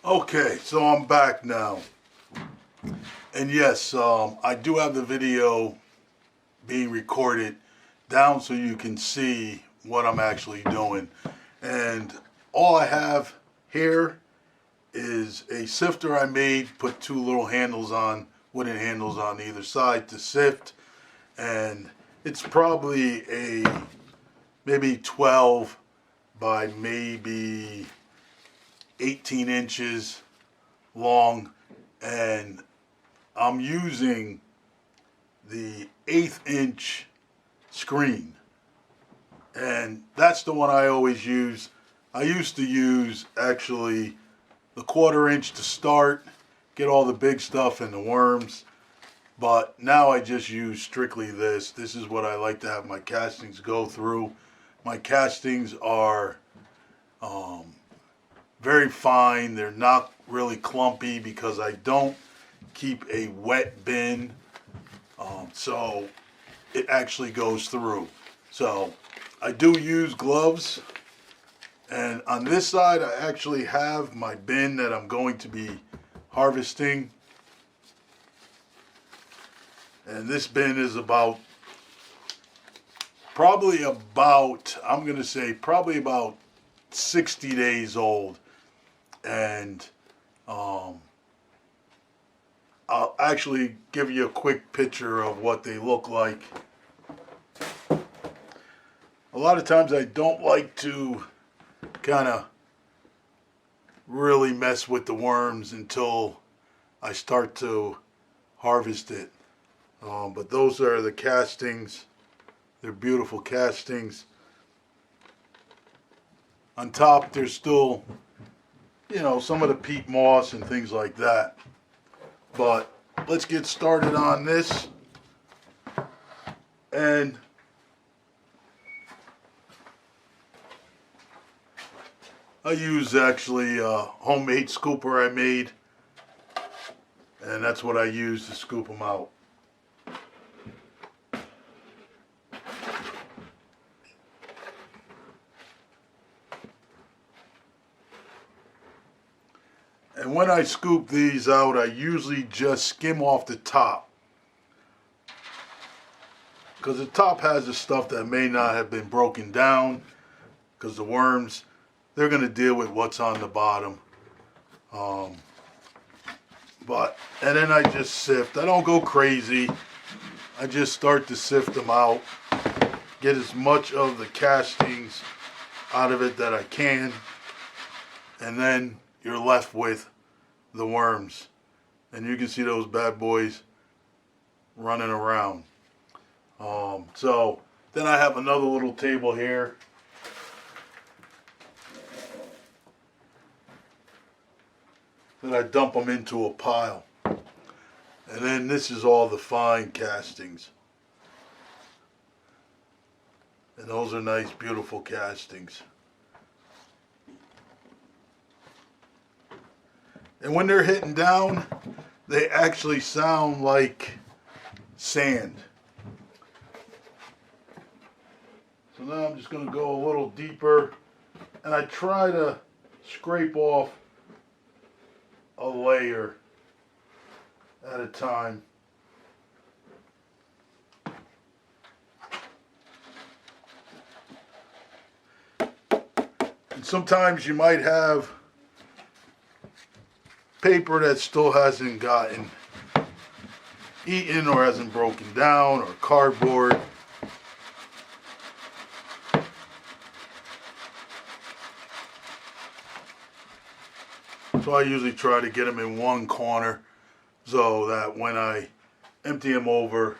Okay, so I'm back now. And yes, I do have the video being recorded down so you can see what I'm actually doing. And all I have here is a sifter I made, put two little handles on, wooden handles on either side to sift. And it's probably a maybe 12 by maybe 18 inches long, and I'm using the 1/8 inch screen, and that's the one I always use. I used to use actually the 1/4 inch to start, get all the big stuff and the worms, but now I just use strictly this. This is what I like to have my castings go through. My castings are very fine. They're not really clumpy because I don't keep a wet bin, so it actually goes through. So I do use gloves, and on this side I actually have my bin that I'm going to be harvesting, and this bin is I'm going to say probably about 60 days old. And I'll actually give you a quick picture of what they look like. A lot of times I don't like to kind of really mess with the worms until I start to harvest it. But those are the castings. They're beautiful castings. On top there's still, some of the peat moss and things like that. But let's get started on this. And I use actually a homemade scooper I made, and that's what I use to scoop them out. And when I scoop these out, I usually just skim off the top, because the top has the stuff that may not have been broken down, because the worms, they're going to deal with what's on the bottom. And then I just sift. I don't go crazy. I just start to sift them out, get as much of the castings out of it that I can, and then you're left with the worms, and you can see those bad boys running around. So then I have another little table here. Then I dump them into a pile, and then this is all the fine castings, and those are nice, beautiful castings. And when they're hitting down, they actually sound like sand. So now I'm just going to go a little deeper, and I try to scrape off a layer at a time. And sometimes you might have paper that still hasn't gotten eaten or hasn't broken down, or cardboard. So I usually try to get them in one corner so that when I empty them over,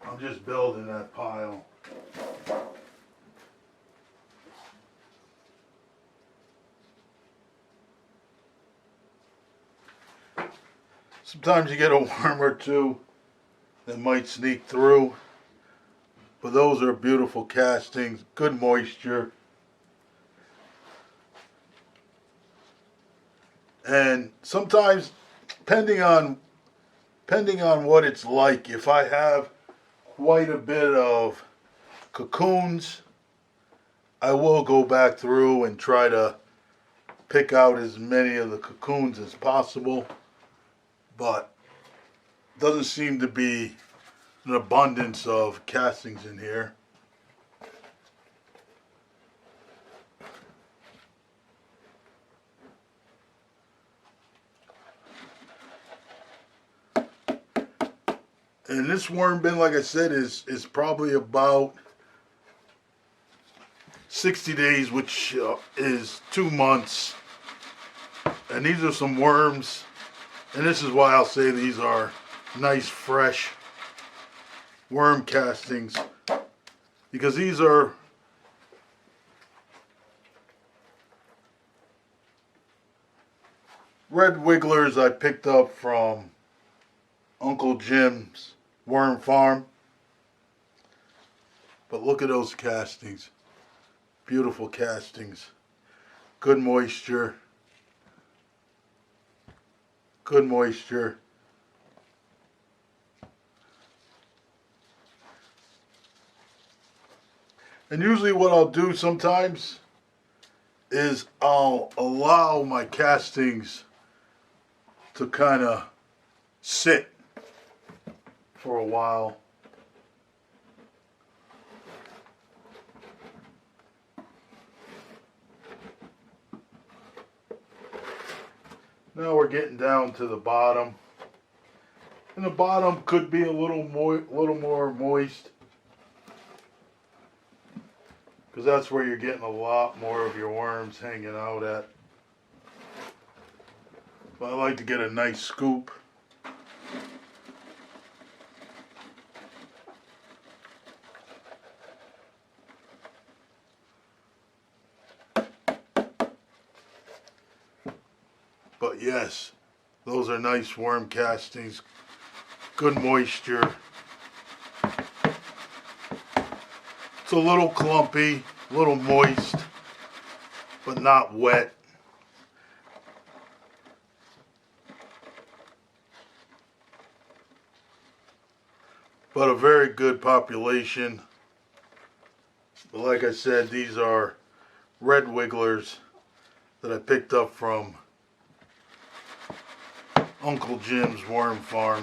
I'm just building that pile. Sometimes you get a worm or two that might sneak through, but those are beautiful castings, good moisture. And sometimes, depending on what it's like, if I have quite a bit of cocoons, I will go back through and try to pick out as many of the cocoons as possible, but doesn't seem to be an abundance of castings in here. And this worm bin, like I said, is probably about 60 days, which is 2 months. And these are some worms, and this is why I'll say these are nice, fresh worm castings, because these are red wigglers I picked up from Uncle Jim's worm farm. But look at those castings. Beautiful castings. Good moisture. Good moisture. And usually what I'll do sometimes is I'll allow my castings to kind of sit for a while. Now we're getting down to the bottom. And the bottom could be a little more moist, because that's where you're getting a lot more of your worms hanging out at. But I like to get a nice scoop. But yes, those are nice worm castings. Good moisture. It's a little clumpy, a little moist, but not wet. But a very good population. But like I said, these are red wigglers that I picked up from Uncle Jim's worm farm.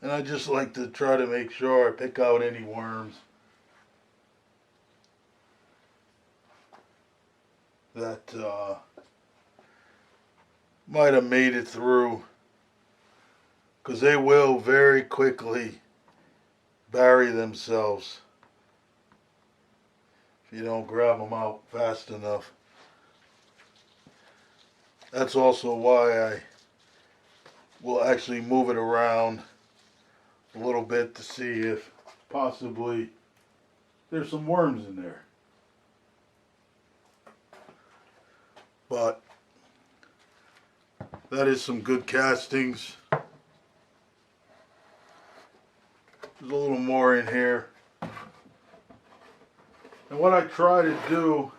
And I just like to try to make sure I pick out any worms that might have made it through, because they will very quickly bury themselves if you don't grab them out fast enough. That's also why I will actually move it around a little bit to see if possibly there's some worms in there. But that is some good castings. There's a little more in here. And what I try to do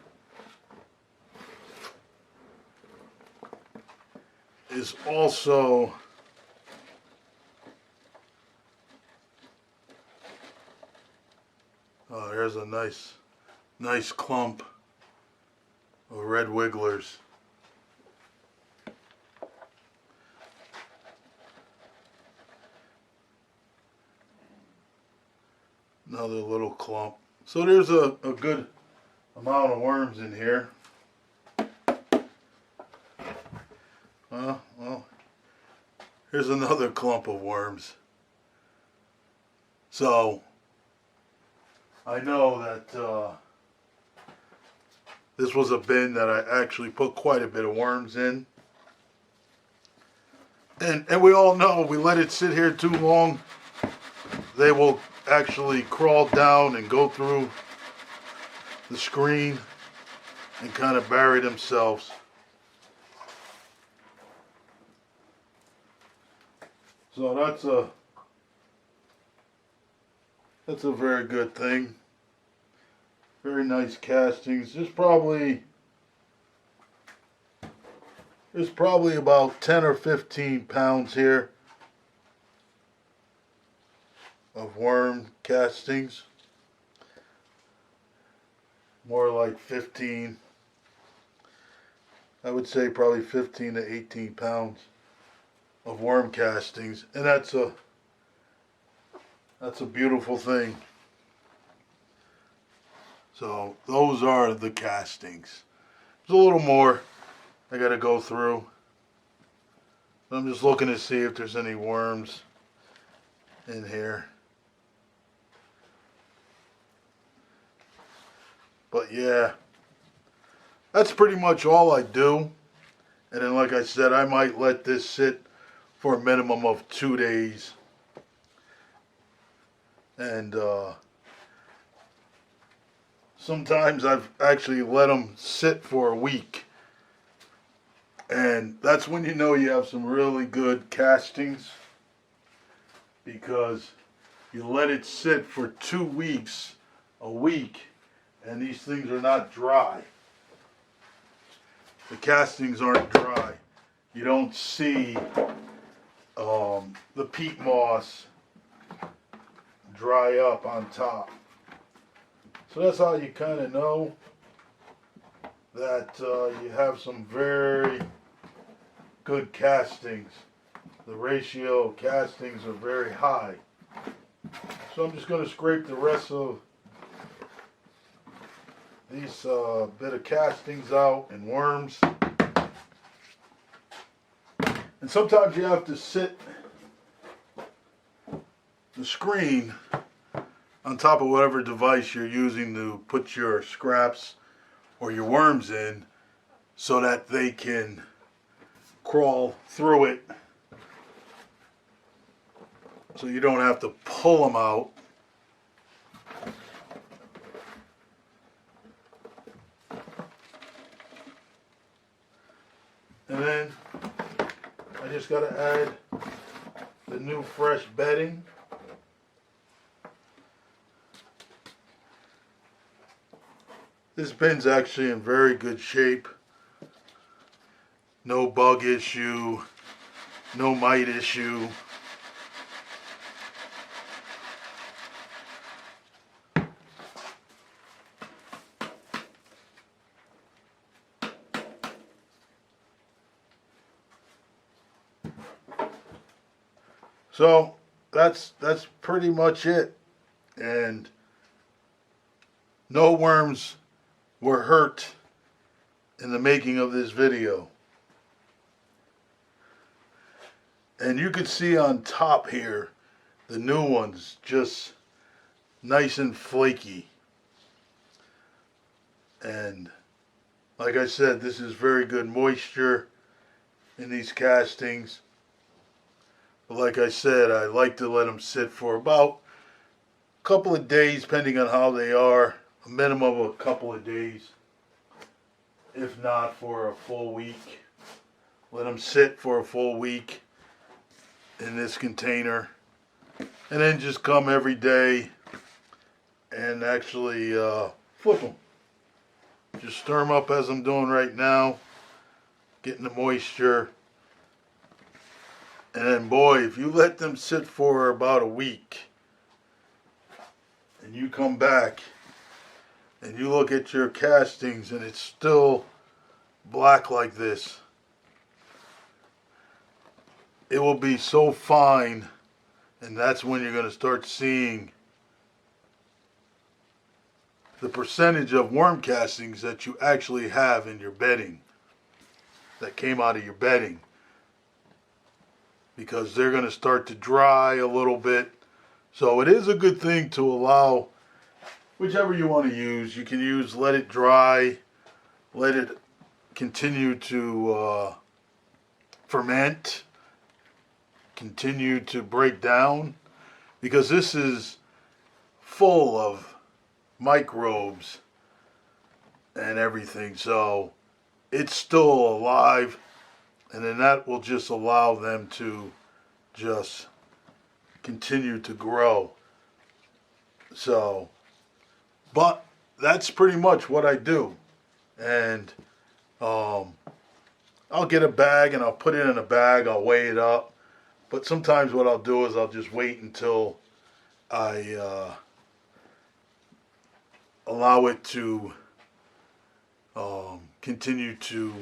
is also there's a nice clump of red wigglers. Another little clump. So there's a good amount of worms in here. Well, here's another clump of worms. So I know that this was a bin that I actually put quite a bit of worms in. And we all know, we let it sit here too long, they will actually crawl down and go through the screen and kind of bury themselves. So that's a very good thing. Very nice castings. Just probably There's probably about 10 or 15 pounds here of worm castings. More like 15. I would say probably 15 to 18 pounds of worm castings, and that's a beautiful thing. So those are the castings. There's a little more I gotta go through. I'm just looking to see if there's any worms in here. But yeah, that's pretty much all I do. And then, like I said, I might let this sit for a minimum of 2 days. And sometimes I've actually let them sit for a week. And that's when you know you have some really good castings, because you let it sit for 2 weeks, a week, and these things are not dry. The castings aren't dry. You don't see the peat moss dry up on top. So that's how you kind of know that you have some very good castings. The ratio of castings are very high. So I'm just going to scrape the rest of these bit of castings out and worms. And sometimes you have to sit the screen on top of whatever device you're using to put your scraps or your worms in, so that they can crawl through it, so you don't have to pull them out. And then I just got to add the new fresh bedding. This bin's actually in very good shape. No bug issue, no mite issue. So that's pretty much it. And no worms were hurt in the making of this video. And you can see on top here, the new ones just nice and flaky. And like I said, this is very good moisture in these castings. But like I said, I like to let them sit for about a couple of days, depending on how they are. A minimum of a couple of days, if not for a full week. Let them sit for a full week in this container, and then just come every day and actually flip them. Just stir them up as I'm doing right now, getting the moisture. And then, boy, if you let them sit for about a week and you come back and you look at your castings and it's still black like this, it will be so fine. And that's when you're going to start seeing the percentage of worm castings that you actually have in your bedding, that came out of your bedding. Because they're going to start to dry a little bit. So it is a good thing to allow, whichever you want to use. You can use let it dry, let it continue to ferment, continue to break down, because this is full of microbes and everything. So it's still alive. And then that will just allow them to just continue to grow. So, but that's pretty much what I do. And I'll get a bag and I'll put it in a bag. I'll weigh it up. But sometimes what I'll do is I'll just wait until I allow it to continue to